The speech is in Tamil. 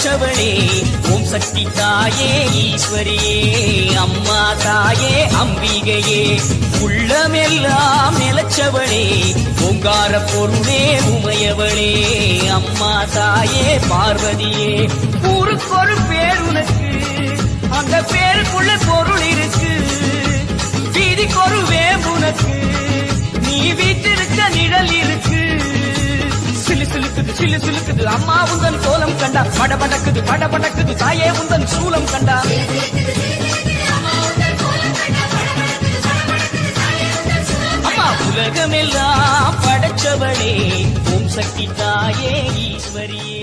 படைச்சவளே ஓம் சக்தி தாயே ஈஸ்வரியே அம்மா தாயே அம்பிகையே உள்ளமெல்லாம் நிலச்சவளே ஓங்கார பொருளே உமையவளே அம்மா தாயே பார்வதியே ஊருக்கொரு பேர் உனக்கு அந்த பேருக்குள்ள பொருள் இருக்கு வீதிக்கொரு வேம்புனக்கு நீ வீட்டிருக்க நிழல் இருக்கு சிலு சிலுக்குது சிலு சிலுக்குது அம்மா உந்தன் கோலம் கண்டா படபடக்குது படபடக்குது தாயே உந்தன் சூலம் கண்டா அம்மா உலகமெல்லாம் படைச்சவளே ஓம் சக்தி தாயே ஈஸ்வரியே